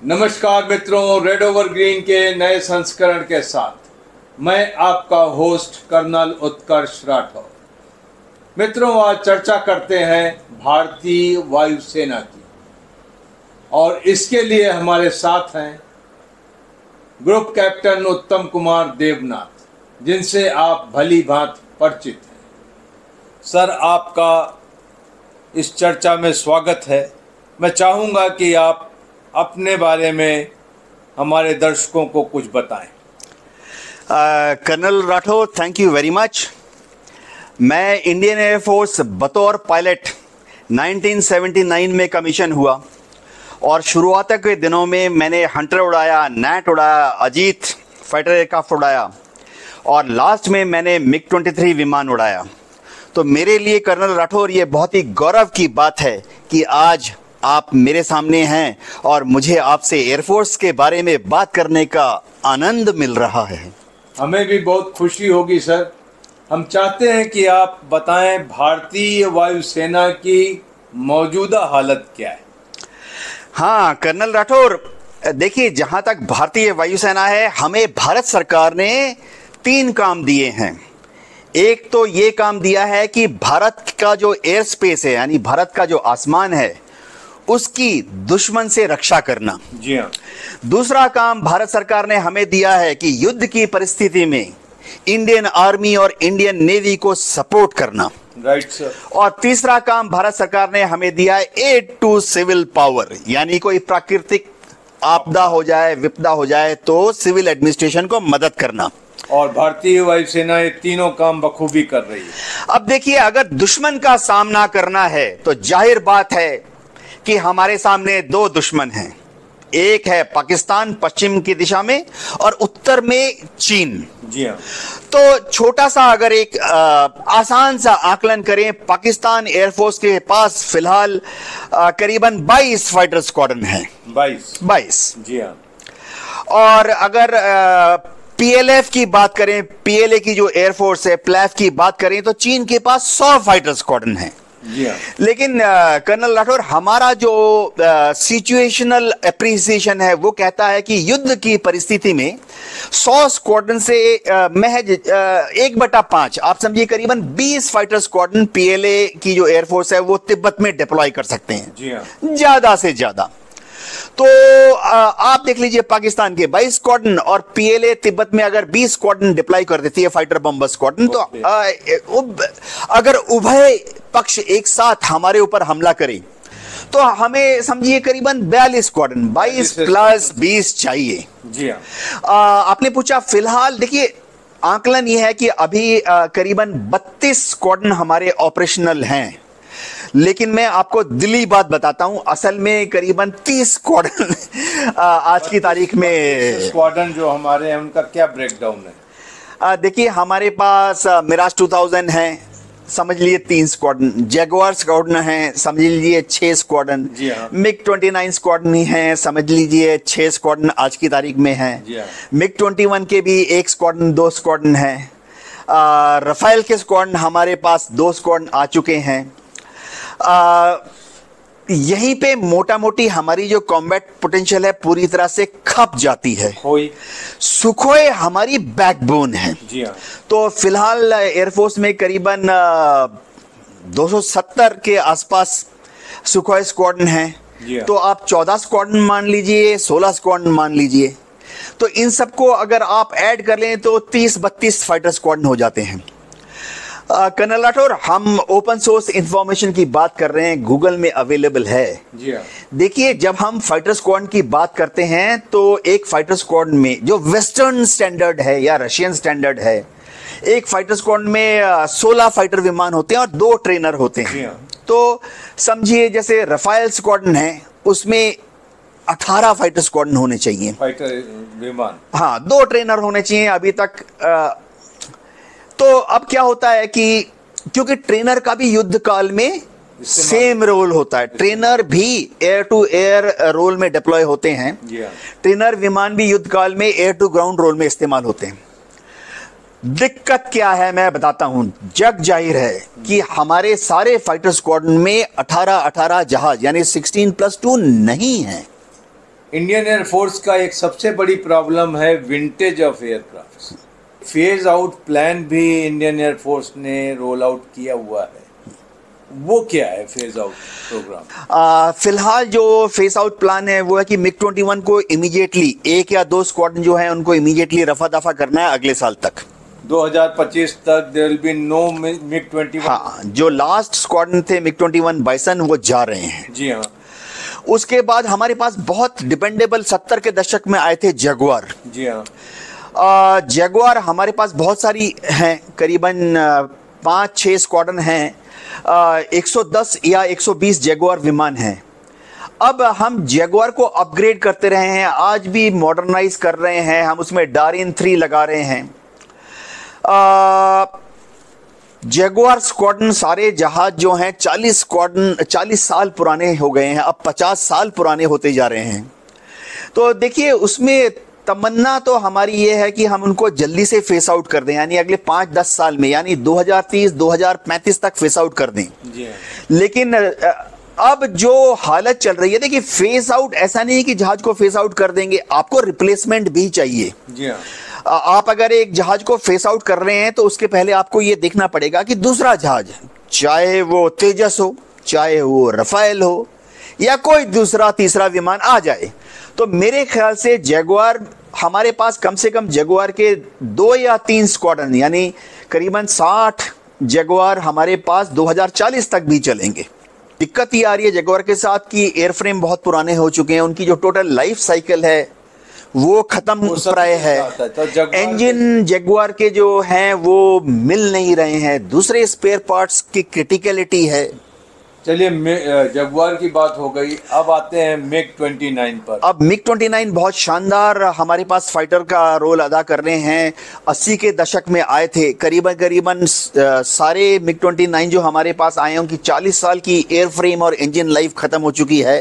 नमस्कार मित्रों, red over green के नए संस्करण के साथ मैं आपका होस्ट कर्नल उत्कर्ष राठौर। मित्रों, आज चर्चा करते हैं भारतीय वायुसेना की और इसके लिए हमारे साथ हैं ग्रुप कैप्टन उत्तम कुमार देवनाथ, जिनसे आप भली भांति परिचित हैं। सर, आपका इस चर्चा में स्वागत है। मैं चाहूँगा कि आप अपने बारे में हमारे दर्शकों को कुछ बताएं। Colonel Rathore, thank you very much. मैं इंडियन एयरफोर्स बतौर पायलट 1979 में कमीशन हुआ और शुरुआत के दिनों में मैंने हंटर उड़ाया, नैट उड़ाया, अजीत फाइटर एयरक्राफ्ट उड़ाया और लास्ट में मैंने मिग 23 विमान उड़ाया। तो मेरे लिए कर्नल राठौर ये बहुत ही गौरव की बात है कि आज आप मेरे सामने हैं और मुझे आपसे एयरफोर्स के बारे में बात करने का आनंद मिल रहा है। हमें भी बहुत खुशी होगी सर। हम चाहते हैं कि आप बताएं भारतीय वायुसेना की मौजूदा हालत क्या है। हाँ कर्नल राठौर, देखिए, जहां तक भारतीय वायुसेना है, हमें भारत सरकार ने 3 काम दिए हैं। एक तो ये काम दिया है कि भारत का जो एयर स्पेस है, यानी भारत का जो आसमान है, उसकी दुश्मन से रक्षा करना। जी हाँ। दूसरा काम भारत सरकार ने हमें दिया है कि युद्ध की परिस्थिति में इंडियन आर्मी और इंडियन नेवी को सपोर्ट करना। Right sir. और तीसरा काम भारत सरकार ने हमें दिया है एड टू सिविल पावर, यानी कोई प्राकृतिक आपदा हो जाए, विपदा हो जाए तो सिविल एडमिनिस्ट्रेशन को मदद करना। और भारतीय वायुसेना ये तीनों काम बखूबी कर रही है। अब देखिए, अगर दुश्मन का सामना करना है तो जाहिर बात है कि हमारे सामने 2 दुश्मन हैं। एक है पाकिस्तान पश्चिम की दिशा में और उत्तर में चीन। जी हाँ। तो छोटा सा अगर एक आसान सा आकलन करें, पाकिस्तान एयरफोर्स के पास फिलहाल करीबन 22 फाइटर स्क्वाड्रन हैं। 22। जी हाँ। और अगर पीएलएफ की बात करें, पीएलए की जो एयरफोर्स है, प्लैफ की बात करें, तो चीन के पास 100 फाइटर स्क्वाड्रन हैं। जी हाँ। लेकिन कर्नल राठौर, हमारा जो सिचुएशनल एप्रिसिएशन है वो कहता है कि युद्ध की परिस्थिति में 100 स्क्वाड्रन से महज 1/5, आप समझिए करीबन 20 फाइटर स्क्वाड्रन पीएलए की जो एयरफोर्स है वो तिब्बत में डिप्लॉय कर सकते हैं। जी हाँ। ज्यादा से ज्यादा। तो आप देख लीजिए, पाकिस्तान के 22 स्क्वाड्रन और पीएलए तिब्बत में अगर 20 स्क्वाड्रन डिप्लॉय कर देती है, फाइटर बम्बर स्क्वाड्रन, तो अगर उभय पक्ष एक साथ हमारे ऊपर हमला करें तो हमें समझिए करीबन 42 स्क्वाड्रन, 22 प्लस 20 चाहिए। जी हाँ। आपने पूछा, फिलहाल देखिए आंकलन यह है कि अभी करीबन 32 स्क्वाड्रन हमारे ऑपरेशनल हैं। लेकिन मैं आपको दिली बात बताता हूं, असल में करीबन 30 स्क्वाड्रन आज की तारीख में। स्क्वाड्रन जो हमारे हैं उनका क्या ब्रेकडाउन है? देखिए, हमारे पास मिराज 2000 है, समझ लीजिए 3 स्क्वाड्रन। जैगुआर स्क्वाड्रन है, समझ लीजिए 6 स्क्वाड्रन। मिग 29 स्क्वाड्रन ही है, समझ लीजिए 6 स्क्वाड्रन आज की तारीख में है। मिग 21 के भी 1 स्क्वाड्रन, 2 स्क्वाड्रन है। राफेल के स्क्वाड्रन हमारे पास 2 स्क्वाड्रन आ चुके हैं। यहीं पे मोटा मोटी हमारी जो कॉम्बैट पोटेंशियल है पूरी तरह से खप जाती है। सुखोई हमारी बैकबोन है। जी हाँ। तो फिलहाल एयरफोर्स में करीबन 270 के आसपास सुखोई स्क्वाड्रन है। तो आप 14 स्क्वाड्रन मान लीजिए, 16 स्क्वाड्रन मान लीजिए, तो इन सबको अगर आप ऐड कर लें तो 30-32 फाइटर स्क्वाड्रन हो जाते हैं। कर्नल राठौर, हम ओपन सोर्स इंफॉर्मेशन की बात कर रहे हैं, गूगल में अवेलेबल है। जी हाँ। देखिए, जब हम फाइटर स्क्वाड्रन की बात करते हैं तो एक फाइटर स्क्वाड्रन में जो वेस्टर्न स्टैंडर्ड है या रशियन स्टैंडर्ड है, एक फाइटर स्क्वाड्रन में 16 फाइटर विमान होते हैं और 2 ट्रेनर होते हैं। जी हाँ। तो समझिए जैसे राफेल स्क्वाड्रन है, उसमें 18 फाइटर स्क्वाड्रन होने चाहिए, फाइटर विमान। हाँ, 2 ट्रेनर होने चाहिए अभी तक। तो अब क्या होता है कि क्योंकि ट्रेनर का भी युद्ध काल में सेम रोल होता है, ट्रेनर भी एयर टू एयर रोल में डिप्लॉय होते हैं। ट्रेनर विमान भी युद्ध काल में एयर टू ग्राउंड रोल में इस्तेमाल होते हैं। दिक्कत क्या है मैं बताता हूं। जग जाहिर है कि हमारे सारे फाइटर स्क्वाड्रन में 18 जहाज यानी 16+2 नहीं है। इंडियन एयरफोर्स का एक सबसे बड़ी प्रॉब्लम है vintage of aircraft. Phase out plan भी इंडियन एयरफोर्स ने रोल आउट किया हुआ है, वो क्या है फेज आउट प्रोग्राम? फिलहाल जो फेस आउट प्लान है वो है कि मिग 21 को इमीडिएटली एक या दो स्क्वाड्रन जो है उनको इमीडिएटली रफा दफा करना है अगले साल तक। 2025 तक there will be no MiG 21। हाँ, जो लास्ट स्क्वाड्रन थे मिग 21 बाइसन वो जा रहे हैं। जी हाँ। उसके बाद हमारे पास बहुत डिपेंडेबल 70 के दशक में आए थे जगुआर। जी हाँ। जगुआर हमारे पास बहुत सारी हैं, करीबन 5-6 स्क्वाड्रन हैं। 110 या 120 जगुआर विमान हैं। अब हम जगुआर को अपग्रेड करते रहे हैं, आज भी मॉडर्नाइज कर रहे हैं, हम उसमें डारिन 3 लगा रहे हैं। जगुआर स्क्वाड्रन सारे जहाज जो हैं 40 साल पुराने हो गए हैं, अब 50 साल पुराने होते जा रहे हैं। तो देखिए उसमें तमन्ना तो हमारी ये है कि हम उनको जल्दी से फेस आउट कर दें, यानी अगले 5-10 साल में, यानी 2030-2035 तक फेस आउट कर दें। लेकिन अब जो हालत चल रही है, देखिए फेस आउट ऐसा नहीं है कि जहाज को फेस आउट कर देंगे, आपको रिप्लेसमेंट भी चाहिए। जी हाँ। आप अगर एक जहाज को फेस आउट कर रहे हैं तो उसके पहले आपको यह देखना पड़ेगा कि दूसरा जहाज, चाहे वो तेजस हो, चाहे वो रफाएल हो, या कोई दूसरा तीसरा विमान आ जाए। तो मेरे ख्याल से जगुआर हमारे पास कम से कम जगुआर के 2 या 3 स्क्वाड्रन, यानी करीबन 60 जगुआर हमारे पास 2040 तक भी चलेंगे। दिक्कत ये आ रही है जगुआर के साथ कि एयरफ्रेम बहुत पुराने हो चुके हैं, उनकी जो टोटल लाइफ साइकिल है वो खत्म प्राय है। तो इंजन जगुआर के जो हैं वो मिल नहीं रहे हैं, दूसरे स्पेयर पार्ट्स की क्रिटिकलिटी है। चलिए जगुआर की बात हो गई, अब आते हैं मिग 29 पर। अब मिग 29 बहुत शानदार हमारे पास फाइटर का रोल अदा कर रहे हैं। 80 के दशक में आए थे, करीबन सारे मिग 29 जो हमारे पास आए हैं उनकी 40 साल की एयर फ्रेम और इंजन लाइफ खत्म हो चुकी है।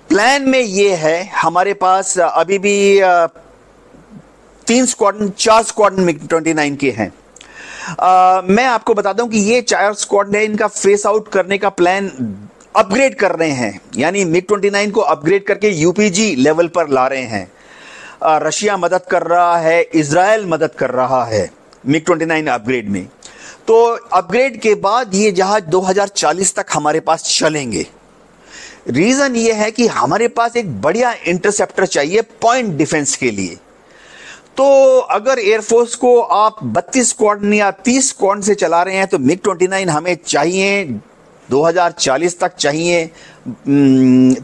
प्लान में ये है हमारे पास अभी भी 4 स्क्वाड्रन मिग 29 के हैं। मैं आपको बता दूं कि ये 4 स्क्वाड है, इनका फेस आउट करने का प्लान अपग्रेड कर रहे हैं, यानी मिग 29 को अपग्रेड करके यूपीजी लेवल पर ला रहे हैं। रशिया मदद कर रहा है, इजराइल मदद कर रहा है मिग 29 अपग्रेड में। तो अपग्रेड के बाद ये जहाज 2040 तक हमारे पास चलेंगे। रीजन ये है कि हमारे पास एक बढ़िया इंटरसेप्टर चाहिए पॉइंट डिफेंस के लिए। तो अगर एयरफोर्स को आप 32 स्क्वाड्रन या 30 स्क्वाड्रन से चला रहे हैं तो मिग 29 हमें चाहिए 2040 तक चाहिए।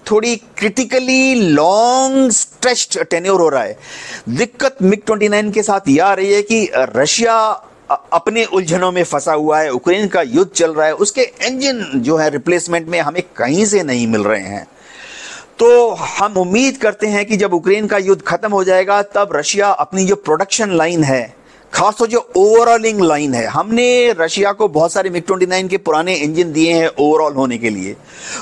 थोड़ी क्रिटिकली लॉन्ग स्ट्रेच्ड टेन्योर हो रहा है। दिक्कत मिग 29 के साथ यह आ रही है कि रशिया अपने उलझनों में फंसा हुआ है, यूक्रेन का युद्ध चल रहा है, उसके इंजन जो है रिप्लेसमेंट में हमें कहीं से नहीं मिल रहे हैं। तो हम उम्मीद करते हैं कि जब यूक्रेन का युद्ध खत्म हो जाएगा तब रशिया अपनी जो प्रोडक्शन लाइन है, खासतौर जो ओवरऑलिंग लाइन है, हमने रशिया को बहुत सारे मिग 29 के पुराने इंजन दिए हैं ओवरऑल होने के लिए,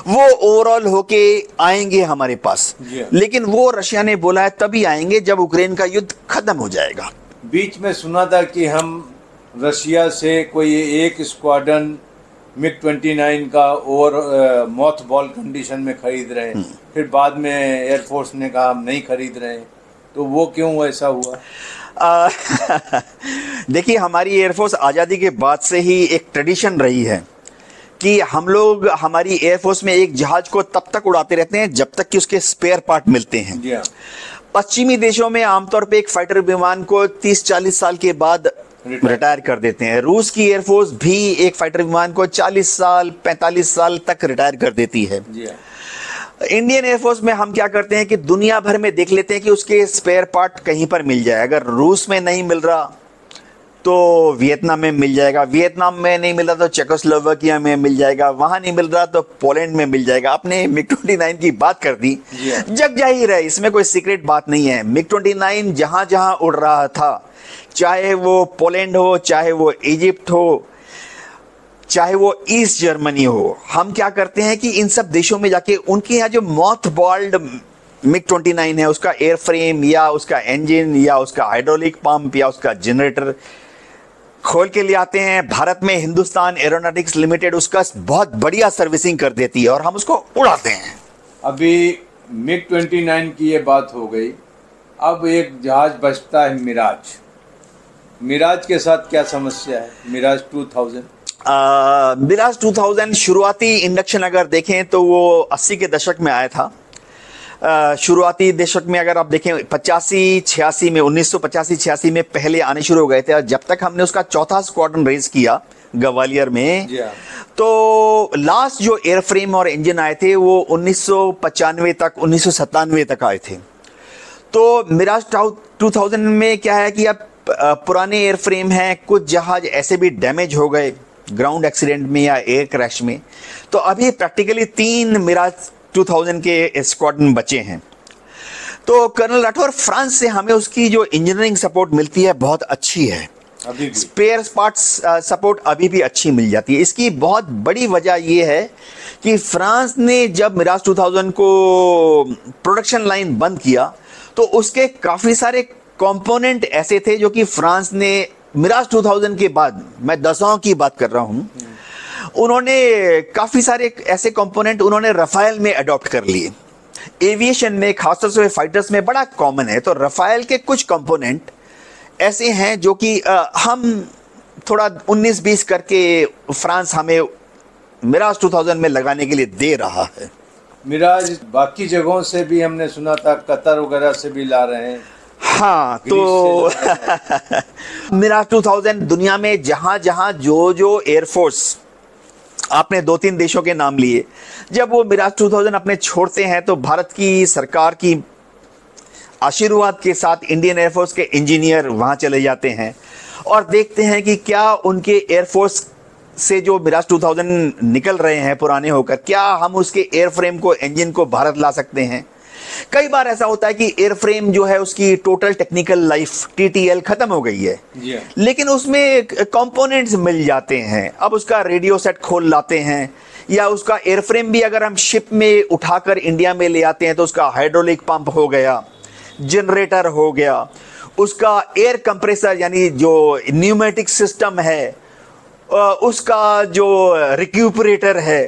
वो ओवरऑल होके आएंगे हमारे पास। लेकिन वो रशिया ने बोला है तभी आएंगे जब यूक्रेन का युद्ध खत्म हो जाएगा। बीच में सुना था कि हम रशिया से कोई एक स्क्वाड्रन मिग 29 का और मॉथ बॉल कंडीशन में खरीद रहे हैं, फिर बाद में एयरफोर्स ने कहा हम नहीं खरीद रहे, तो वो क्यों ऐसा हुआ? देखिए हमारी एयरफोर्स आज़ादी के बाद से ही एक ट्रेडिशन रही है कि हम लोग हमारी एयरफोर्स में एक जहाज को तब तक उड़ाते रहते हैं जब तक कि उसके स्पेयर पार्ट मिलते हैं। जी हाँ। पश्चिमी देशों में आमतौर पे एक फाइटर विमान को 30-40 साल के बाद रिटायर कर देते हैं। रूस की एयरफोर्स भी एक फाइटर विमान को 40 साल 45 साल तक रिटायर कर देती है। जी हाँ। इंडियन एयरफोर्स में हम क्या करते हैं कि दुनिया भर में देख लेते हैं कि उसके स्पेयर पार्ट कहीं पर मिल जाए। अगर रूस में नहीं मिल रहा तो वियतनाम में मिल जाएगा, वियतनाम में नहीं मिल रहा तो चेकोस्लोवाकिया में मिल जाएगा, वहां नहीं मिल रहा तो पोलैंड में मिल जाएगा। आपने मिग 29 की बात कर दी, जग जाहिर है, इसमें कोई सीक्रेट बात नहीं है। मिग 29 जहां जहां उड़ रहा था, चाहे वो पोलैंड हो, चाहे वो इजिप्ट हो, चाहे वो ईस्ट जर्मनी हो, हम क्या करते हैं कि इन सब देशों में जाके उनके यहाँ जो मॉथ बॉल्ड मिग 29 है उसका एयर फ्रेम या उसका इंजन या उसका हाइड्रोलिक पंप या उसका जनरेटर खोल के ले आते हैं। भारत में हिंदुस्तान एरोनॉटिक्स लिमिटेड उसका बहुत बढ़िया सर्विसिंग कर देती है और हम उसको उड़ाते हैं। अभी मिग 29 की ये बात हो गई। अब एक जहाज बचता है मिराज। मिराज के साथ क्या समस्या है? मिराज 2000। मिराज 2000 शुरुआती इंडक्शन अगर देखें तो वो 80 के दशक में आया था। शुरुआती दशक में अगर आप देखें 85-86 में 1985-86 में पहले आने शुरू हो गए थे, और जब तक हमने उसका चौथा स्क्वाड्रन रेस किया ग्वालियर में, तो लास्ट जो एयरफ्रेम और इंजन आए थे वो 1995 तक 1997 तक आए थे। तो मिराज 2000 में क्या है कि अब पुराने एयरफ्रेम हैं, कुछ जहाज ऐसे भी डैमेज हो गए ग्राउंड एक्सीडेंट में या एयर क्रैश में, तो अभी प्रैक्टिकली 3 मिराज 2000 के स्क्वाड्रन बचे हैं। तो कर्नल राठौर, फ्रांस से हमें उसकी जो इंजीनियरिंग सपोर्ट मिलती है बहुत अच्छी है, अभी स्पेयर पार्ट्स सपोर्ट अभी भी अच्छी मिल जाती है। इसकी बहुत बड़ी वजह यह है कि फ्रांस ने जब मिराज 2000 को प्रोडक्शन लाइन बंद किया तो उसके काफ़ी सारे कंपोनेंट ऐसे थे जो कि फ्रांस ने मिराज 2000 के बाद, मैं दसों की बात कर रहा हूं, उन्होंने काफ़ी सारे ऐसे कंपोनेंट उन्होंने रफायल में अडॉप्ट कर लिए। एविएशन में, खासतौर से फाइटर्स में बड़ा कॉमन है। तो रफायल के कुछ कंपोनेंट ऐसे हैं जो कि हम थोड़ा 19-20 करके फ्रांस हमें मिराज 2000 में लगाने के लिए दे रहा है। मिराज बाकी जगहों से भी हमने सुना था, कतर वगैरह से भी ला रहे हैं। हाँ, तो मिराज 2000 दुनिया में जहां जहां जो एयरफोर्स, आपने 2-3 देशों के नाम लिए, जब वो मिराज 2000 अपने छोड़ते हैं तो भारत की सरकार की आशीर्वाद के साथ इंडियन एयरफोर्स के इंजीनियर वहां चले जाते हैं और देखते हैं कि क्या उनके एयरफोर्स से जो मिराज 2000 निकल रहे हैं पुराने होकर, क्या हम उसके एयरफ्रेम को, इंजन को भारत ला सकते हैं। कई बार ऐसा होता है कि एयरफ्रेम जो है उसकी टोटल टेक्निकल लाइफ TTL खत्म हो गई है, लेकिन उसमें कंपोनेंट्स मिल जाते हैं। अब उसका रेडियो सेट खोल लाते हैं, या उसका एयरफ्रेम भी अगर हम शिप में उठाकर इंडिया में ले आते हैं तो उसका हाइड्रोलिक पंप हो गया, जनरेटर हो गया, उसका एयर कंप्रेसर यानी जो न्यूमेटिक सिस्टम है, उसका जो रिक्यूपरेटर है,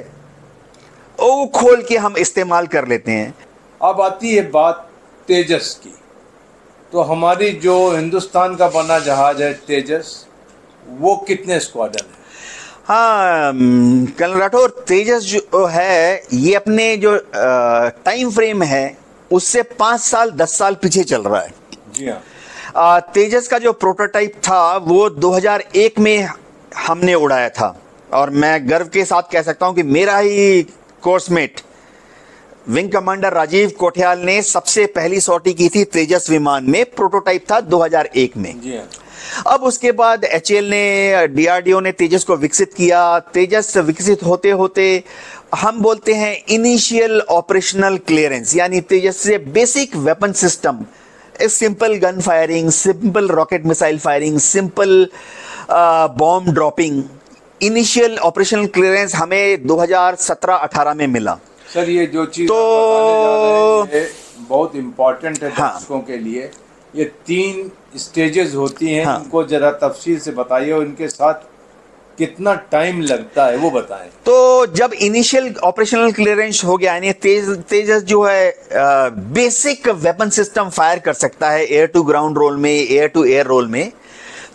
वो खोल के हम इस्तेमाल कर लेते हैं। अब आती है बात तेजस की। तो हमारी जो हिंदुस्तान का बना जहाज है तेजस, वो कितने स्क्वाड्रन है? हाँ कर्नल राठौर, तेजस जो है ये अपने जो टाइम फ्रेम है उससे 5 साल 10 साल पीछे चल रहा है। जी हाँ। तेजस का जो प्रोटोटाइप था वो 2001 में हमने उड़ाया था, और मैं गर्व के साथ कह सकता हूं कि मेरा ही coursemate wing commander Rajiv Kothiyal ने सबसे पहली सॉर्टी की थी तेजस विमान में। प्रोटोटाइप था 2001 में। जी हाँ। अब उसके बाद HAL ने, DRDO ने तेजस को विकसित किया। तेजस विकसित होते होते हम बोलते हैं इनिशियल ऑपरेशनल क्लियरेंस, यानी तेजस से basic weapon system, simple gun firing, simple rocket missile firing, simple bomb dropping, initial operational clearance हमें 2017-18 में मिला। सर, ये जो चीज तो बताने जा रहे हैं बहुत इम्पोर्टेंट है दर्शकों हाँ। के लिए। ये 3 स्टेजेस होती हैं, हाँ। इनको जरा तफसील से बताइए और इनके साथ कितना टाइम लगता है वो बताएं। तो जब इनिशियल ऑपरेशनल क्लियरेंस हो गया, यानी तेजस जो है बेसिक वेपन सिस्टम फायर कर सकता है एयर टू ग्राउंड रोल में, एयर टू एयर रोल में,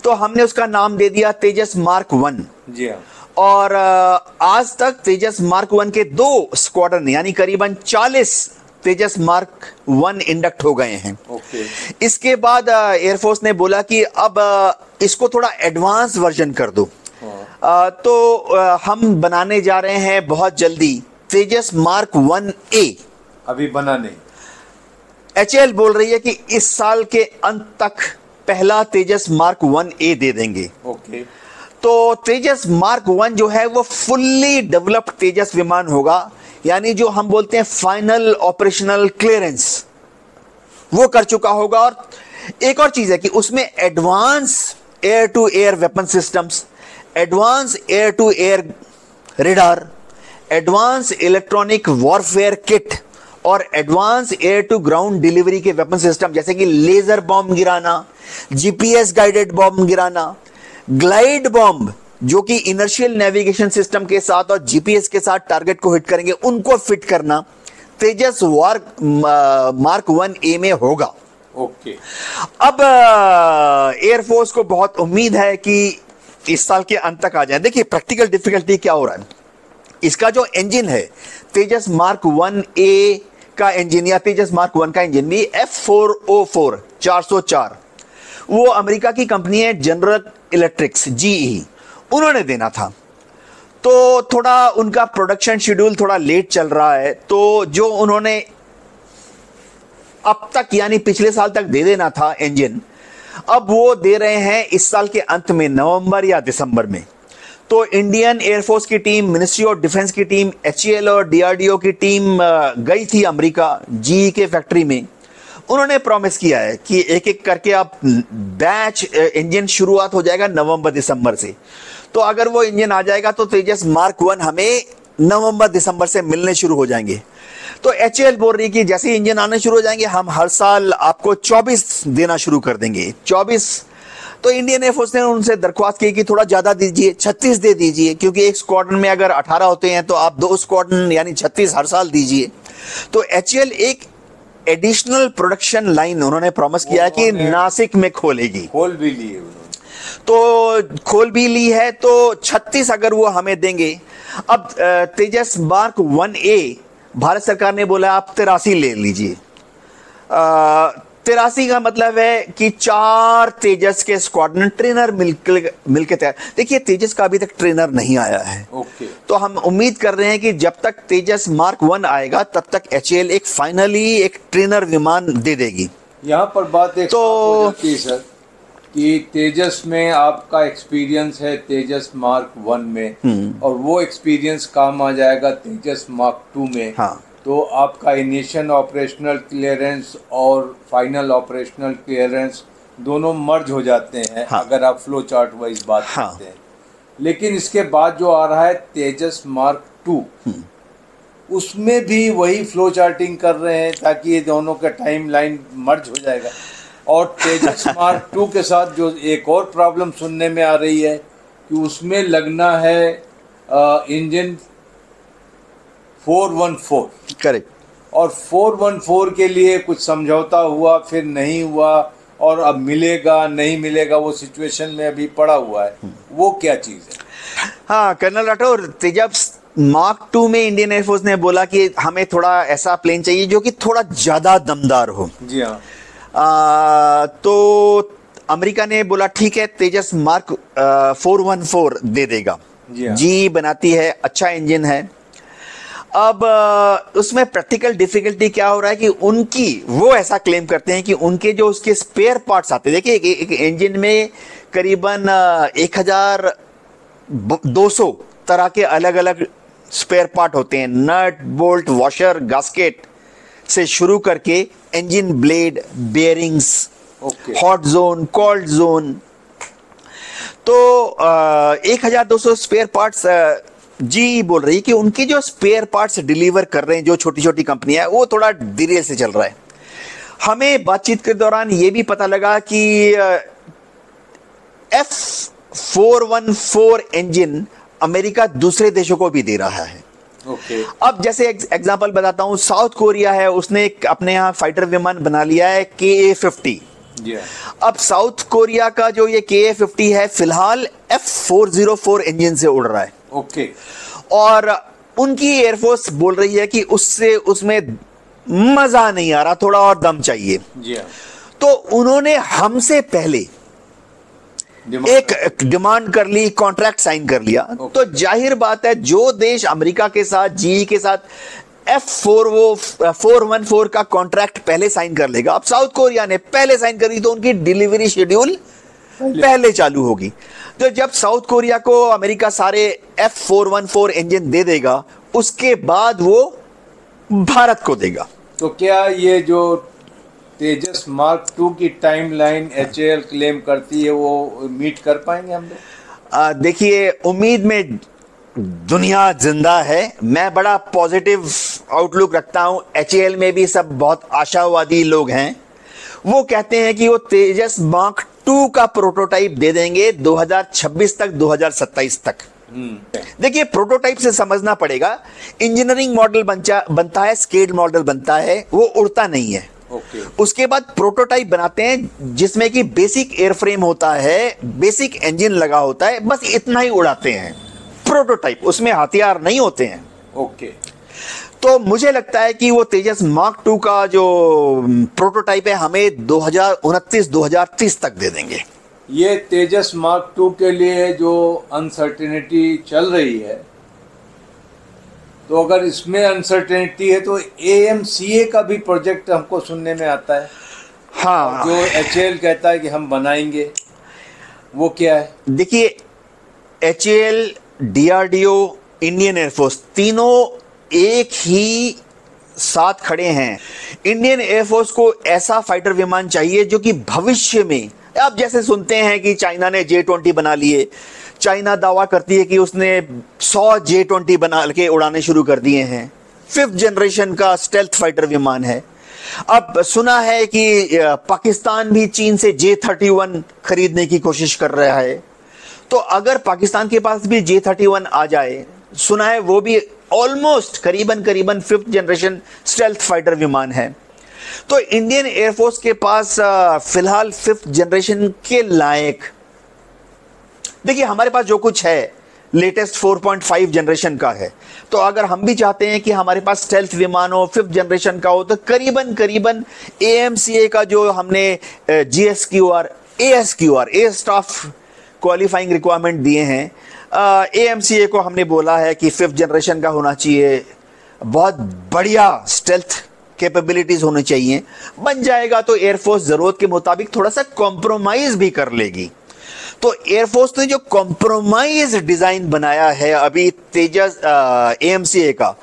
तो हमने उसका नाम दे दिया तेजस मार्क 1। जी हाँ। और आज तक तेजस मार्क 1 के 2 स्क्वाड्रन यानी करीबन 40 तेजस मार्क 1 इंडक्ट हो गए हैं। ओके। इसके बाद एयरफोर्स ने बोला कि अब इसको थोड़ा एडवांस वर्जन कर दो। तो हम बनाने जा रहे हैं बहुत जल्दी तेजस मार्क 1A। अभी बना नहीं। HAL बोल रही है कि इस साल के अंत तक पहला तेजस मार्क 1A दे देंगे। ओके। तो तेजस मार्क 1 जो है वो फुल्ली डेवलप्ड तेजस विमान होगा, यानी जो हम बोलते हैं फाइनल ऑपरेशनल क्लियरेंस वो कर चुका होगा। और एक और चीज है कि उसमें advance air to air weapon systems, advance air to air radar, advance electronic warfare kit और advance air to ground delivery के वेपन सिस्टम, जैसे कि लेजर बॉम्ब गिराना, GPS गाइडेड बॉम्ब गिराना, ग्लाइड बॉम्ब जो कि इनर्शियल नेविगेशन सिस्टम के साथ और GPS के साथ टारगेट को हिट करेंगे, उनको फिट करना, तेजस मार्क 1A में होगा। ओके। अब एयरफोर्स को बहुत उम्मीद है कि इस साल के अंत तक आ जाए। देखिए प्रैक्टिकल डिफिकल्टी क्या हो रहा है, इसका जो इंजन है तेजस मार्क 1A का इंजन या तेजस मार्क 1 का इंजन भी F404 404, वो अमेरिका की कंपनी है जनरल इलेक्ट्रिक्स GE, उन्होंने देना था। तो थोड़ा उनका प्रोडक्शन शेड्यूल थोड़ा लेट चल रहा है, तो जो उन्होंने अब तक यानी पिछले साल तक दे देना था इंजन, अब वो दे रहे हैं इस साल के अंत में, नवंबर या दिसंबर में। तो इंडियन एयरफोर्स की टीम, मिनिस्ट्री ऑफ डिफेंस की टीम, HAL और DRDO की टीम गई थी अमेरिका GE के फैक्ट्री में। उन्होंने प्रॉमिस किया है कि एक एक करके अब बैच इंजन शुरुआत हो जाएगा नवंबर दिसंबर से। तो अगर वो इंजन आ जाएगा तो तेजस मार्क 1 हमें नवंबर दिसंबर से मिलने शुरू हो जाएंगे। तो HAL बोल रही है कि जैसे ही इंजन आने शुरू हो जाएंगे हम हर साल आपको 24 देना शुरू कर देंगे। 24। तो इंडियन एयरफोर्स ने उनसे दरख्वास्त की कि थोड़ा ज्यादा दीजिए, 36 दे दीजिए, क्योंकि एक स्क्वाड्रन में अगर 18 होते हैं तो आप 2 स्क्वाड्रन यानी 36 हर साल दीजिए। तो HAL एक एडिशनल प्रोडक्शन लाइन उन्होंने प्रॉमिस किया है कि नासिक में खोलेगी। खोल भी ली है उन्होंने, तो खोल भी ली है, तो 36 अगर वो हमें देंगे। अब तेजस मार्क 1A भारत सरकार ने बोला आप 83 ले लीजिए। 83 का मतलब है कि 4 तेजस के स्क्वाड्रन ट्रेनर मिलके तैयार। देखिए तेजस का अभी तक ट्रेनर नहीं आया है। ओके। तो हम उम्मीद कर रहे हैं कि जब तक तेजस मार्क 1 आएगा तब तक HAL एक फाइनली एक ट्रेनर विमान दे देगी। यहाँ पर बात एक तो हो जाती है सर कि तेजस में आपका एक्सपीरियंस है तेजस मार्क 1 में, और वो एक्सपीरियंस काम आ जाएगा तेजस मार्क 2 में। हाँ। तो आपका इनिशियल ऑपरेशनल क्लियरेंस और फाइनल ऑपरेशनल क्लियरेंस दोनों मर्ज हो जाते हैं। हाँ। अगर आप फ्लो चार्ट वाइज बात हाँ। करते हैं। लेकिन इसके बाद जो आ रहा है तेजस मार्क 2, उसमें भी वही फ्लो चार्टिंग कर रहे हैं ताकि ये दोनों का टाइम लाइन मर्ज हो जाएगा। और तेजस मार्क 2 के साथ जो एक और प्रॉब्लम सुनने में आ रही है कि उसमें लगना है इंजन 414। करेक्ट। और 414 के लिए कुछ समझौता हुआ, फिर नहीं हुआ, और अब मिलेगा नहीं मिलेगा वो सिचुएशन में अभी पड़ा हुआ है। वो क्या चीज़ है? हाँ कर्नल राठौर, तेजस मार्क 2 में इंडियन एयरफोर्स ने बोला कि हमें थोड़ा ऐसा प्लेन चाहिए जो कि थोड़ा ज्यादा दमदार हो। जी हाँ। तो अमेरिका ने बोला ठीक है तेजस मार्क 414 दे देगा। जी हाँ। GE बनाती है, अच्छा इंजन है। अब उसमें प्रैक्टिकल डिफिकल्टी क्या हो रहा है कि वो ऐसा क्लेम करते हैं कि उनके जो उसके स्पेयर पार्ट्स आते हैं, देखिए एक इंजन में करीबन 1200 तरह के अलग अलग स्पेयर पार्ट होते हैं, नट बोल्ट वॉशर गास्केट से शुरू करके engine blade, bearings, hot zone, cold zone. तो 1200 स्पेयर पार्ट्स GE बोल रही है कि उनके जो स्पेयर पार्ट्स डिलीवर कर रहे हैं जो छोटी छोटी कंपनियां है वो थोड़ा धीरे से चल रहा है। हमें बातचीत के दौरान ये भी पता लगा कि F414 इंजन अमेरिका दूसरे देशों को भी दे रहा है। ओके। अब जैसे एग्जांपल बताता हूं, साउथ कोरिया है, उसने एक अपने यहाँ फाइटर विमान बना लिया है KA-50। अब साउथ कोरिया का जो ये KA-50 है फिलहाल F404 इंजन से उड़ रहा है। ओके। और उनकी एयरफोर्स बोल रही है कि उसमें मजा नहीं आ रहा, थोड़ा और दम चाहिए। जी हाँ। तो उन्होंने हमसे पहले एक डिमांड कर ली, कॉन्ट्रैक्ट साइन कर लिया। तो जाहिर बात है जो देश अमेरिका के साथ GE के साथ F414 का कॉन्ट्रैक्ट पहले साइन कर लेगा। अब साउथ कोरिया ने पहले साइन करी तो उनकी डिलीवरी शेड्यूल पहले चालू होगी। तो जब साउथ कोरिया को अमेरिका सारे F414 इंजन दे देगा उसके बाद वो भारत को देगा। तो क्या ये जो तेजस मार्क 2 की टाइमलाइन HAL क्लेम करती है वो मीट कर पाएंगे हम लोग? देखिए उम्मीद में दुनिया जिंदा है, मैं बड़ा पॉजिटिव आउटलुक रखता हूं। HAL में भी सब बहुत आशावादी लोग हैं। वो कहते हैं कि वो तेजस मार्क 2 का प्रोटोटाइप दे देंगे 2026 तक, 2027 तक। देखिए, प्रोटोटाइप से समझना पड़ेगा। इंजीनियरिंग मॉडल बनता है, स्केल मॉडल बनता है, वो उड़ता नहीं है। उसके बाद प्रोटोटाइप बनाते हैं जिसमें कि बेसिक एयरफ्रेम होता है, बेसिक इंजन लगा होता है, बस इतना ही उड़ाते हैं। प्रोटोटाइप, उसमें हथियार नहीं होते हैं। तो मुझे लगता है कि वो तेजस मार्क 2 का जो प्रोटोटाइप है हमें 2029-2030 तक दे देंगे। ये तेजस मार्क 2 के लिए जो अनसर्टेनिटी चल रही है, तो अगर इसमें अनसर्टेनिटी है तो AMCA का भी प्रोजेक्ट हमको सुनने में आता है। हाँ, जो HAL कहता है कि हम बनाएंगे, वो क्या है? देखिए, HAL, DRDO, इंडियन एयरफोर्स तीनों एक ही साथ खड़े हैं। इंडियन एयरफोर्स को ऐसा फाइटर विमान चाहिए जो कि भविष्य में, आप जैसे सुनते हैं कि चाइना ने J-20 बना लिए, चाइना दावा करती है कि उसने 100 J-20 बना के उड़ाने शुरू कर दिए हैं। 5th जनरेशन का स्टेल्थ फाइटर विमान है। अब सुना है कि पाकिस्तान भी चीन से J-31 खरीदने की कोशिश कर रहा है। तो अगर पाकिस्तान के पास भी J-31 आ जाए, सुना है वो भी ऑलमोस्ट करीबन 5th जनरेशन स्टेल्थ फाइटर विमान है। तो इंडियन एयरफोर्स के पास फिलहाल 5th जनरेशन के लायक, देखिए हमारे पास जो कुछ है लेटेस्ट 4.5 जनरेशन का है। तो अगर हम भी चाहते हैं कि हमारे पास स्टेल्थ विमान हो, 5th जनरेशन का हो, तो करीबन AMCA का जो हमने GSQR, ASQR, air staff qualifying requirement दिए हैं, AMCA को हमने बोला है कि 5th जनरेशन का होना चाहिए, बहुत बढ़िया स्टेल्थ कैपेबिलिटीज होनी चाहिए। बन जाएगा तो एयरफोर्स जरूरत के मुताबिक थोड़ा सा कॉम्प्रोमाइज भी कर लेगी। तो एयरफोर्स ने जो कॉम्प्रोमाइज डिजाइन बनाया है अभी तेजस AMCA का,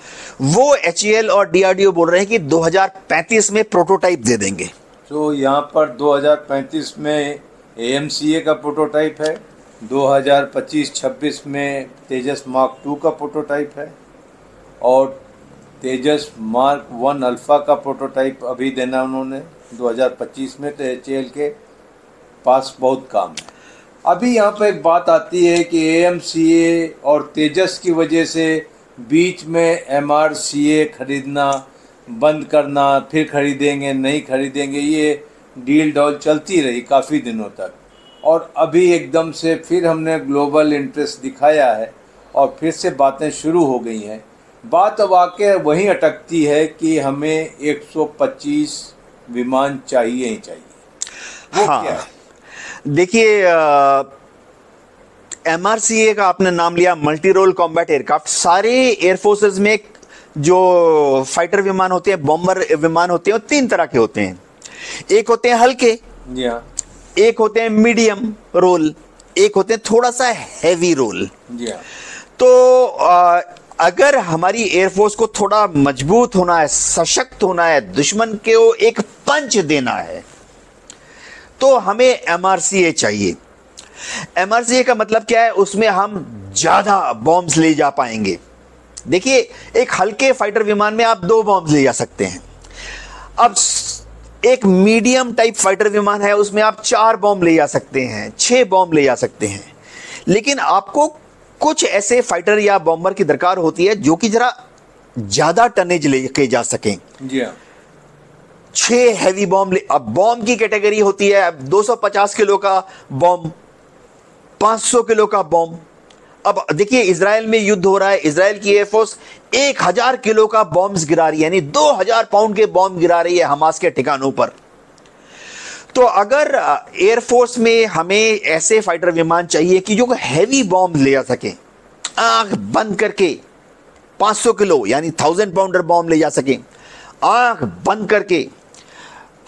वो HAL और DRDO बोल रहे हैं कि 2035 में प्रोटोटाइप दे देंगे। तो यहाँ पर 2035 में AMCA का प्रोटोटाइप है, 2025-26 में तेजस मार्क 2 का प्रोटोटाइप है, और तेजस मार्क 1 अल्फा का प्रोटोटाइप अभी देना उन्होंने 2025 में। तो HAL के पास बहुत काम है। अभी यहाँ पर एक बात आती है कि AMCA और तेजस की वजह से बीच में MRCA खरीदना बंद करना, फिर खरीदेंगे नहीं खरीदेंगे, ये डील डॉल चलती रही काफ़ी दिनों तक, और अभी एकदम से फिर हमने ग्लोबल इंटरेस्ट दिखाया है और फिर से बातें शुरू हो गई हैं। बात अब आके वहीं अटकती है कि हमें 125 विमान चाहिए ही चाहिए। वो हाँ, क्या है? देखिए, MRCA का आपने नाम लिया, मल्टी रोल कॉम्बैट एयरक्राफ्ट। सारे एयरफोर्सेस में जो फाइटर विमान होते हैं, बॉम्बर विमान होते हैं, वो 3 तरह के होते हैं। एक होते हैं हल्के, जी हाँ, एक होते हैं मीडियम रोल, एक होते हैं थोड़ा सा हैवी रोल। जी हाँ। तो अगर हमारी एयरफोर्स को थोड़ा मजबूत होना है, सशक्त होना है, दुश्मन को एक पंच देना है, तो हमें MRCA चाहिए। MRCA का मतलब क्या है? उसमें हम ज्यादा बॉम्ब्स ले जा पाएंगे। देखिए, एक हल्के फाइटर विमान में आप 2 बॉम्ब्स ले जा सकते हैं। अब एक मीडियम टाइप फाइटर विमान है, उसमें आप 4 बॉम्ब ले जा सकते हैं, 6 बॉम्ब ले जा सकते हैं। लेकिन आपको कुछ ऐसे फाइटर या बॉम्बर की दरकार होती है जो कि जरा ज्यादा टनेज लेके जा सकें। जी हाँ। 6 हैवी बॉम्ब। अब बॉम्ब की कैटेगरी होती है, अब 250 किलो का बॉम्ब, 500 किलो का बॉम्ब। अब देखिए, इजराइल में युद्ध हो रहा है, इजराइल की एयरफोर्स 1000 किलो का बॉम्ब्स गिरा रही है, यानी 2000 पाउंड के बॉम्ब गिरा रही है हमास के ठिकानों पर। तो अगर एयरफोर्स में हमें ऐसे फाइटर विमान चाहिए कि जो हैवी बॉम्ब ले जा सके, आंख बंद करके 500 किलो यानी 1000 पाउंडर बॉम्ब ले जा सके, आंख बंद करके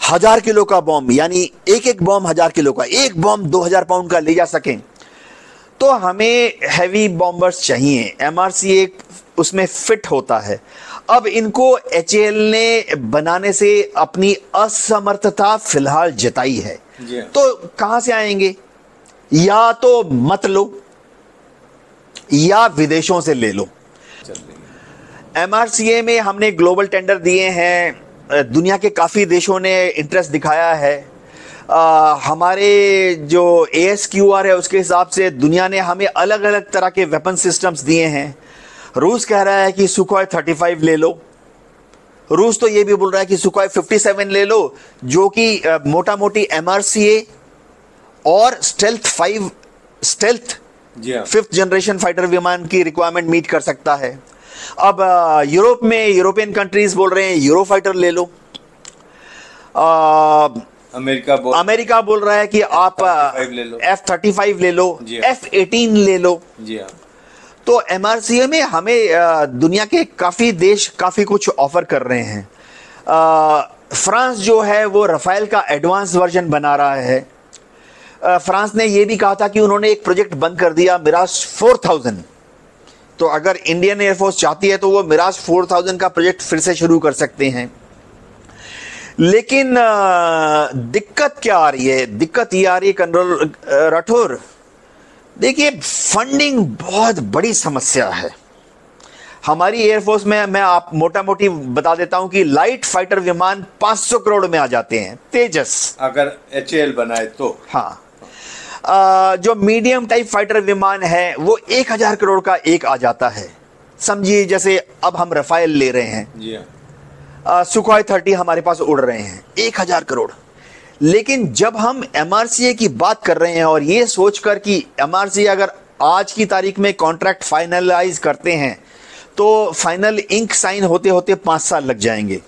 1000 किलो का बॉम्ब यानी एक बॉम्ब 1000 किलो का, एक बॉम्ब 2000 पाउंड का ले जा सकें, तो हमें हैवी बॉम्बर्स चाहिए। MRCA उसमें फिट होता है। अब इनको HAL ने बनाने से अपनी असमर्थता फिलहाल जताई है। तो कहां से आएंगे? या तो मत लो या विदेशों से ले लो। MRCA में हमने ग्लोबल टेंडर दिए हैं, दुनिया के काफी देशों ने इंटरेस्ट दिखाया है। हमारे जो ASQR है उसके हिसाब से दुनिया ने हमें अलग अलग तरह के वेपन सिस्टम्स दिए हैं। रूस कह रहा है कि सुखोई 35 ले लो। रूस तो ये भी बोल रहा है कि सुखोई 57 ले लो, जो कि मोटा मोटी MRCA और स्टेल्थ जी हाँ। 5th जनरेशन फाइटर विमान की रिक्वायरमेंट मीट कर सकता है। अब यूरोप में यूरोपियन कंट्रीज बोल रहे हैं यूरो फाइटर ले लो। अमेरिका बोल रहा है कि आप F-35 ले लो, F-18 ले लो। जी हाँ। तो MRCA में हमें दुनिया के काफी देश काफी कुछ ऑफर कर रहे हैं। फ्रांस जो है वो रफाइल का एडवांस वर्जन बना रहा है। फ्रांस ने यह भी कहा था कि उन्होंने एक प्रोजेक्ट बंद कर दिया, मिराज 4000। तो अगर इंडियन एयरफोर्स चाहती है तो वो मिराज 4000 का प्रोजेक्ट फिर से शुरू कर सकते हैं। लेकिन दिक्कत क्या आ रही है? दिक्कत ये आ रही है कर्नल राठौर, देखिए फंडिंग बहुत बड़ी समस्या है हमारी एयरफोर्स में। मैं आप मोटा मोटी बता देता हूं कि लाइट फाइटर विमान 500 करोड़ में आ जाते हैं, तेजस अगर HAL बनाए तो। हाँ, जो मीडियम टाइप फाइटर विमान है वो 1000 करोड़ का एक आ जाता है। समझिए जैसे अब हम रफाइल ले रहे हैं। जी हाँ। सुखोई 30 हमारे पास उड़ रहे हैं, 1000 करोड़। लेकिन जब हम MRCA की बात कर रहे हैं और ये सोचकर कि MRCA अगर आज की तारीख में कॉन्ट्रैक्ट फाइनलाइज करते हैं तो फाइनल इंक साइन होते होते 5 साल लग जाएंगे,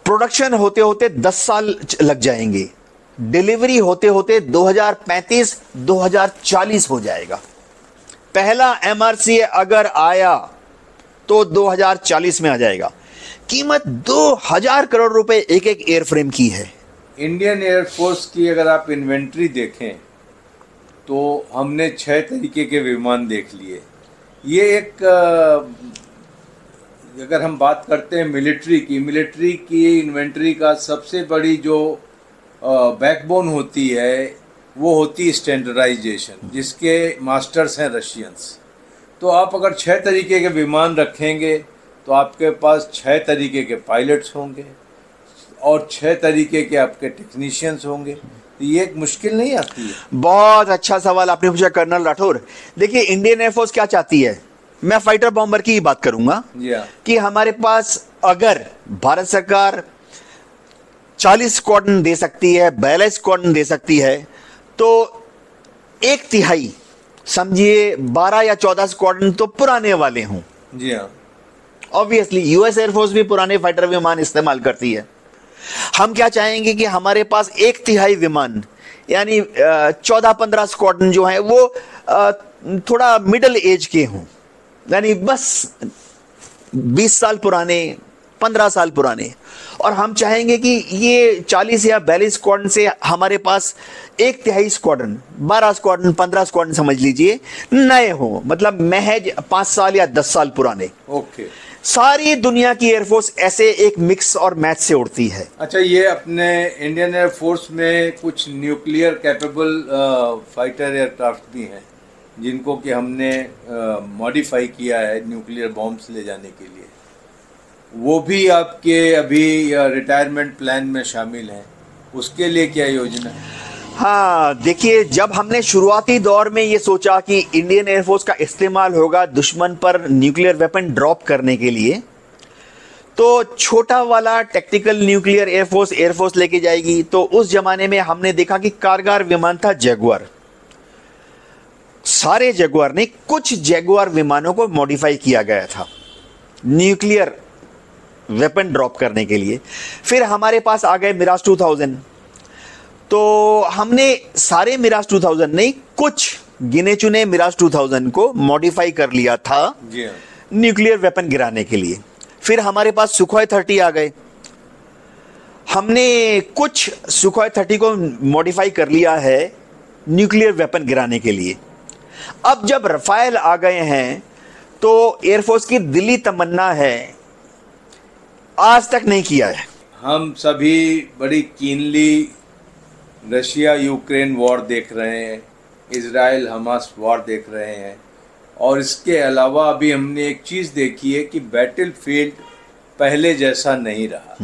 प्रोडक्शन होते होते 10 साल लग जाएंगे, डिलीवरी होते होते 2035-2040 हो जाएगा। पहला MRCA अगर आया तो 2040 में आ जाएगा। कीमत 2000 करोड़ रुपए एक एक एयरफ्रेम की है। इंडियन एयरफोर्स की अगर आप इन्वेंट्री देखें तो हमने 6 तरीके के विमान देख लिए। ये एक अगर हम बात करते हैं मिलिट्री की इन्वेंट्री का सबसे बड़ी जो बैकबोन होती है वो होती है स्टैंडर्डाइजेशन, जिसके मास्टर्स हैं रशियंस। तो आप अगर 6 तरीके के विमान रखेंगे तो आपके पास 6 तरीके के पायलट्स होंगे और 6 तरीके के आपके टेक्नीशियंस होंगे। तो ये एक मुश्किल नहीं आती है। बहुत अच्छा सवाल आपने पूछा कर्नल राठौर। देखिए इंडियन एयरफोर्स क्या चाहती है, मैं फाइटर बॉम्बर की ही बात करूंगा कि हमारे पास अगर भारत सरकार 40 स्क्वाड्रन दे सकती है, 42 स्क्वाड्रन दे सकती है, तो 1/3 समझिए 12 या 14 स्क्वाड्रन तो पुराने वाले हों। जी हाँ। ऑब्वियसली यूएस एयरफोर्स भी पुराने फाइटर विमान इस्तेमाल करती है। हम क्या चाहेंगे कि हमारे पास 1/3 विमान यानी 14-15 स्क्वाड्रन जो है वो थोड़ा मिडिल एज के हों, यानी बस 20 साल पुराने, 15 साल पुराने। और हम चाहेंगे कि ये 40 या 42 स्क्वाड्रन से हमारे पास 1/3 स्क्वाड्रन, 12 स्क्वाड्रन, 15 स्क्वाड्रन समझ लीजिए नए हों, मतलब महज 5 साल या 10 साल पुराने। ओके। सारी दुनिया की एयरफोर्स ऐसे एक मिक्स और मैच से उड़ती है। अच्छा, ये अपने इंडियन एयरफोर्स में कुछ न्यूक्लियर कैपेबल फाइटर एयरक्राफ्ट भी हैं जिनको कि हमने मॉडिफाई किया है न्यूक्लियर बॉम्ब्स ले जाने के लिए। वो भी आपके अभी रिटायरमेंट प्लान में शामिल हैं, उसके लिए क्या योजना है? हाँ देखिए, जब हमने शुरुआती दौर में ये सोचा कि इंडियन एयरफोर्स का इस्तेमाल होगा दुश्मन पर न्यूक्लियर वेपन ड्रॉप करने के लिए, तो छोटा वाला टेक्टिकल न्यूक्लियर एयरफोर्स लेके जाएगी। तो उस जमाने में हमने देखा कि कारगर विमान था जैगुआर। सारे जैगुआर नहीं, कुछ जैगुआर विमानों को मॉडिफाई किया गया था न्यूक्लियर वेपन ड्रॉप करने के लिए। फिर हमारे पास आ गए मिराज 2000। तो हमने सारे मिराज 2000 नहीं, कुछ गिने चुने मिराज 2000 को मॉडिफाई कर लिया था न्यूक्लियर वेपन गिराने के लिए। फिर हमारे पास सुखोई 30 आ गए। हमने कुछ सुखोई 30 को मॉडिफाई कर लिया है न्यूक्लियर वेपन गिराने के लिए। अब जब रफाइल आ गए हैं तो एयरफोर्स की दिली तमन्ना है, आज तक नहीं किया है। हम सभी बड़ी कीनली रशिया यूक्रेन वॉर देख रहे हैं, इजराइल हमास वॉर देख रहे हैं, और इसके अलावा अभी हमने एक चीज़ देखी है कि बैटलफील्ड पहले जैसा नहीं रहा।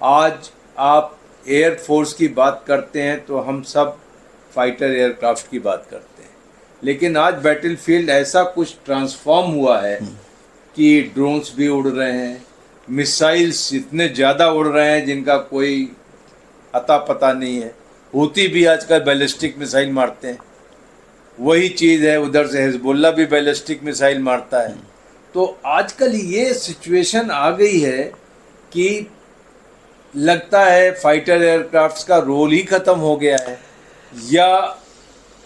आज आप एयरफोर्स की बात करते हैं तो हम सब फाइटर एयरक्राफ्ट की बात करते हैं, लेकिन आज बैटलफील्ड ऐसा कुछ ट्रांसफॉर्म हुआ है कि ड्रोन्स भी उड़ रहे हैं, मिसाइल्स इतने ज़्यादा उड़ रहे हैं जिनका कोई अता पता नहीं है। हूती भी आजकल बैलिस्टिक मिसाइल मारते हैं, वही चीज़ है उधर से हिजबुल्ला भी बैलिस्टिक मिसाइल मारता है। तो आजकल ये सिचुएशन आ गई है कि लगता है फाइटर एयरक्राफ्ट्स का रोल ही ख़त्म हो गया है, या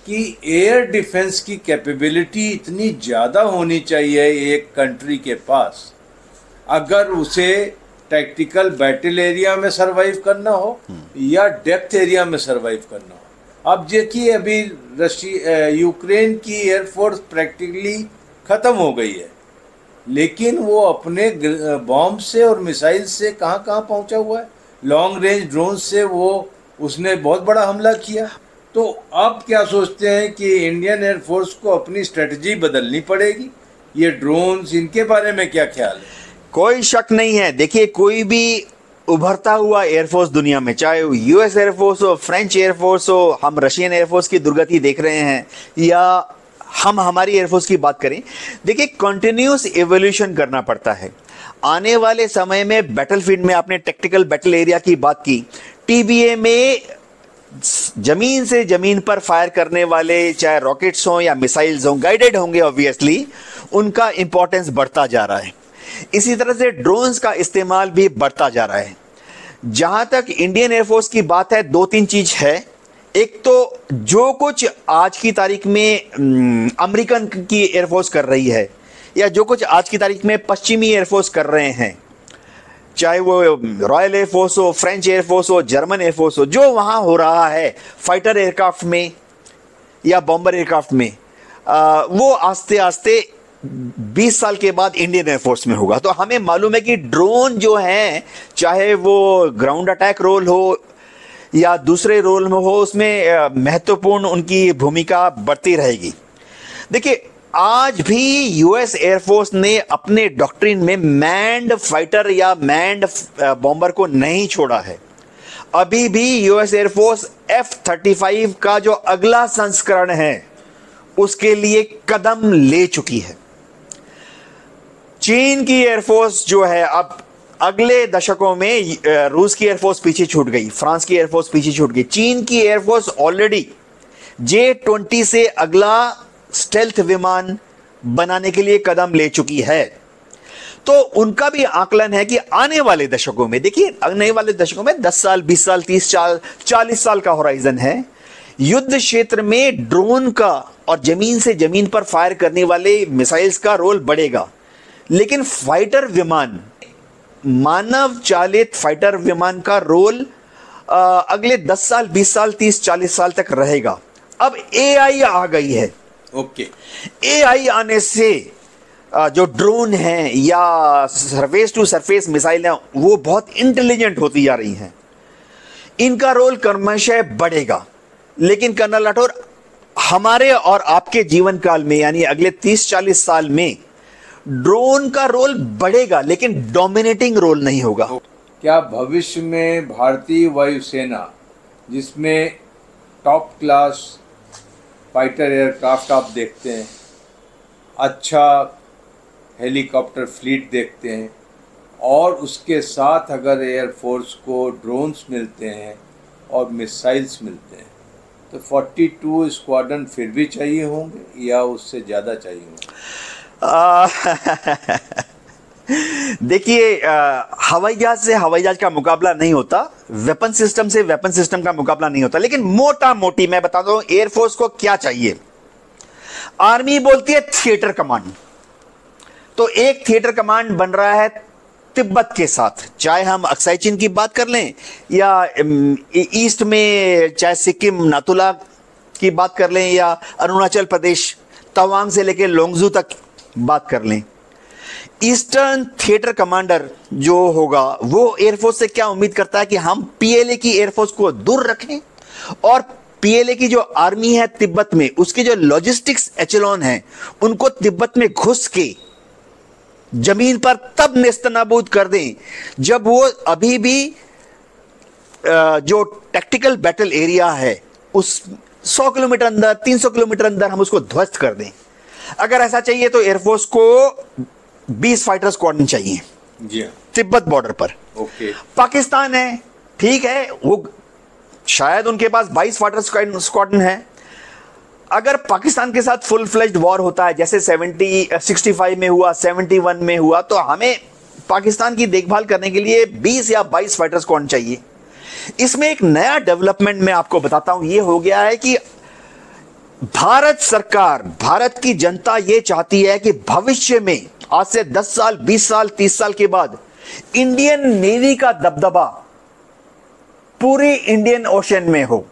कि एयर डिफेंस की कैपेबिलिटी इतनी ज़्यादा होनी चाहिए एक कंट्री के पास, अगर उसे टैक्टिकल बैटल एरिया में सरवाइव करना हो या डेप्थ एरिया में सरवाइव करना हो। अब देखिए अभी यूक्रेन की एयरफोर्स प्रैक्टिकली ख़त्म हो गई है, लेकिन वो अपने बॉम्ब से और मिसाइल से कहाँ कहाँ पहुँचा हुआ है। लॉन्ग रेंज ड्रोन से उसने बहुत बड़ा हमला किया। तो आप क्या सोचते हैं कि इंडियन एयरफोर्स को अपनी स्ट्रेटजी बदलनी पड़ेगी? ये ड्रोन्स, इनके बारे में क्या ख्याल है? कोई शक नहीं है। देखिए, कोई भी उभरता हुआ एयरफोर्स दुनिया में, चाहे वो यूएस एयरफोर्स हो, फ्रेंच एयरफोर्स हो, हम रशियन एयरफोर्स की दुर्गति देख रहे हैं, या हम हमारी एयरफोर्स की बात करें, देखिए कंटिन्यूस एवोल्यूशन करना पड़ता है। आने वाले समय में बैटलफील्ड में, आपने टैक्टिकल बैटल एरिया की बात की, टीबीए में जमीन से जमीन पर फायर करने वाले चाहे रॉकेट्स हों या मिसाइल्स हों, गाइडेड होंगे ऑब्वियसली, उनका इंपॉर्टेंस बढ़ता जा रहा है। इसी तरह से ड्रोन्स का इस्तेमाल भी बढ़ता जा रहा है। जहां तक इंडियन एयरफोर्स की बात है, दो तीन चीज है। एक तो जो कुछ आज की तारीख में अमेरिकन की एयरफोर्स कर रही है, या जो कुछ आज की तारीख में पश्चिमी एयरफोर्स कर रहे हैं, चाहे वो रॉयल एयरफोर्स हो, फ्रेंच एयरफोर्स हो, जर्मन एयरफोर्स हो, जो वहां हो रहा है फाइटर एयरक्राफ्ट में या बॉम्बर एयरक्राफ्ट में, वो आस्ते आस्ते 20 साल के बाद इंडियन एयरफोर्स में होगा। तो हमें मालूम है कि ड्रोन जो हैं, चाहे वो ग्राउंड अटैक रोल हो या दूसरे रोल में हो, उसमें महत्वपूर्ण उनकी भूमिका बढ़ती रहेगी। देखिए, आज भी यूएस एयरफोर्स ने अपने डॉक्ट्रिन में मैन्ड फाइटर या मैन्ड बॉम्बर को नहीं छोड़ा है। अभी भी यूएस एयरफोर्स F-35 का जो अगला संस्करण है उसके लिए कदम ले चुकी है। चीन की एयरफोर्स जो है, अब अगले दशकों में रूस की एयरफोर्स पीछे छूट गई, फ्रांस की एयरफोर्स पीछे छूट गई। चीन की एयरफोर्स ऑलरेडी J-20 से अगला स्टेल्थ विमान बनाने के लिए कदम ले चुकी है। तो उनका भी आकलन है कि आने वाले दशकों में, देखिए आने वाले दशकों में 10 साल, 20 साल, 30 साल, 40 साल का होराइजन है, युद्ध क्षेत्र में ड्रोन का और जमीन से जमीन पर फायर करने वाले मिसाइल्स का रोल बढ़ेगा। लेकिन फाइटर विमान, मानव चालित फाइटर विमान का रोल अगले 10 साल, 20 साल, 30, 40 साल तक रहेगा। अब एआई आ गई है। ओके, एआई आने से जो ड्रोन हैं या सरफेस टू सरफेस मिसाइल हैं, वो बहुत इंटेलिजेंट होती जा रही हैं। इनका रोल क्रमशः बढ़ेगा। लेकिन कर्नल राठौर, हमारे और आपके जीवन काल में, यानी अगले 30-40 साल में ड्रोन का रोल बढ़ेगा, लेकिन डोमिनेटिंग रोल नहीं होगा। क्या भविष्य में भारतीय वायुसेना, जिसमें टॉप क्लास फाइटर एयरक्राफ्ट आप देखते हैं, अच्छा हेलीकॉप्टर फ्लीट देखते हैं, और उसके साथ अगर एयरफोर्स को ड्रोन्स मिलते हैं और मिसाइल्स मिलते हैं, तो 42 स्क्वाड्रन फिर भी चाहिए होंगे या उससे ज़्यादा चाहिए होंगे? देखिए, हवाई जहाज से हवाई जहाज का मुकाबला नहीं होता, वेपन सिस्टम से वेपन सिस्टम का मुकाबला नहीं होता। लेकिन मोटा मोटी मैं बता दूं एयरफोर्स को क्या चाहिए। आर्मी बोलती है थिएटर कमांड, तो एक थिएटर कमांड बन रहा है तिब्बत के साथ, चाहे हम अक्साई चीन की बात कर लें या ईस्ट में चाहे सिक्किम नाथुला की बात कर लें या अरुणाचल प्रदेश तवांग से लेकर लोंगजू तक बात कर लें। ईस्टर्न थिएटर कमांडर जो होगा वो एयरफोर्स से क्या उम्मीद करता है कि हम पीएलए की एयरफोर्स को दूर रखें, और पीएलए की जो आर्मी है तिब्बत में, उसके जो लॉजिस्टिक्स एचेलॉन है, उनको तिब्बत में घुस के जमीन पर तब नेस्तनाबूद कर दें जब वो अभी भी जो टैक्टिकल बैटल एरिया है उस 100 किलोमीटर अंदर, 300 किलोमीटर अंदर हम उसको ध्वस्त कर दें। अगर ऐसा चाहिए तो एयरफोर्स को 20 फाइटर स्क्वाड्रन चाहिए जी हाँ। तिब्बत बॉर्डर पर। ओके। पाकिस्तान है, ठीक है, वो शायद उनके पास 22 फाइटर स्क्वाड्रन है। अगर पाकिस्तान के साथ फुल फ्लेज्ड वॉर होता है जैसे 65 में हुआ, 71 में हुआ, तो हमें पाकिस्तान की देखभाल करने के लिए 20 या 22 फाइटर स्क्वाड्रन चाहिए। इसमें एक नया डेवलपमेंट मैं आपको बताता हूं, यह हो गया है कि भारत सरकार, भारत की जनता यह चाहती है कि भविष्य में आज से 10 साल, 20 साल, 30 साल के बाद इंडियन नेवी का दबदबा पूरे इंडियन ओशन में हो,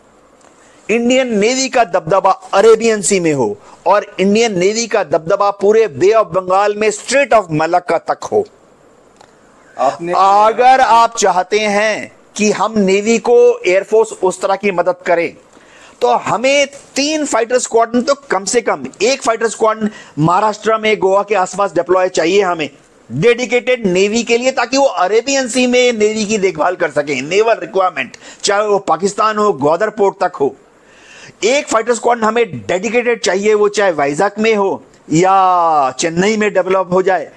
इंडियन नेवी का दबदबा अरेबियन सी में हो, और इंडियन नेवी का दबदबा पूरे बे ऑफ बंगाल में स्ट्रेट ऑफ मलक्का तक हो। अगर आप चाहते हैं कि हम नेवी को एयरफोर्स उस तरह की मदद करे तो हमें 3 फाइटर स्क्वाड्रन तो कम से कम, 1 फाइटर स्क्वाड्रन महाराष्ट्र में, गोवा के आसपास डिप्लॉय चाहिए हमें डेडिकेटेड नेवी के लिए, ताकि वो अरेबियन सी में नेवी की देखभाल कर सके। नेवल रिक्वायरमेंट, चाहे वो पाकिस्तान हो, ग्वादर पोर्ट तक हो। 1 फाइटर स्क्वाड्रन हमें डेडिकेटेड चाहिए, वो चाहे वाइजाक में हो या चेन्नई में डेवलप हो जाए,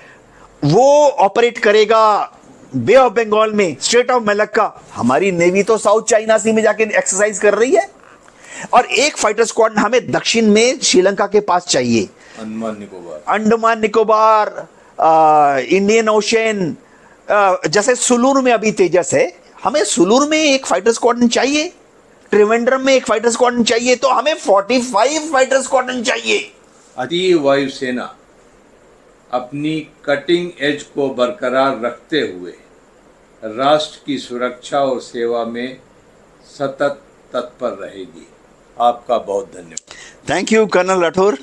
वो ऑपरेट करेगा बे ऑफ बंगाल में, स्ट्रेट ऑफ मलक्का। हमारी नेवी तो साउथ चाइना सी में जाके एक्सरसाइज कर रही है। और 1 फाइटर स्क्वाड्रन हमें दक्षिण में श्रीलंका के पास चाहिए, अंडमान निकोबार, इंडियन ओशन, जैसे सुलूर में अभी तेजस है, हमें सुलूर में 1 फाइटर स्क्वाड्रन चाहिए, त्रिवेंद्रम में 1 फाइटर स्क्वाड्रन चाहिए, तो हमें 45 फाइटर स्क्वाड्रन चाहिए। भारतीय वायुसेना अपनी कटिंग एज को बरकरार रखते हुए राष्ट्र की सुरक्षा और सेवा में सतत तत्पर रहेगी। आपका बहुत धन्यवाद। Thank you colonel Rathore.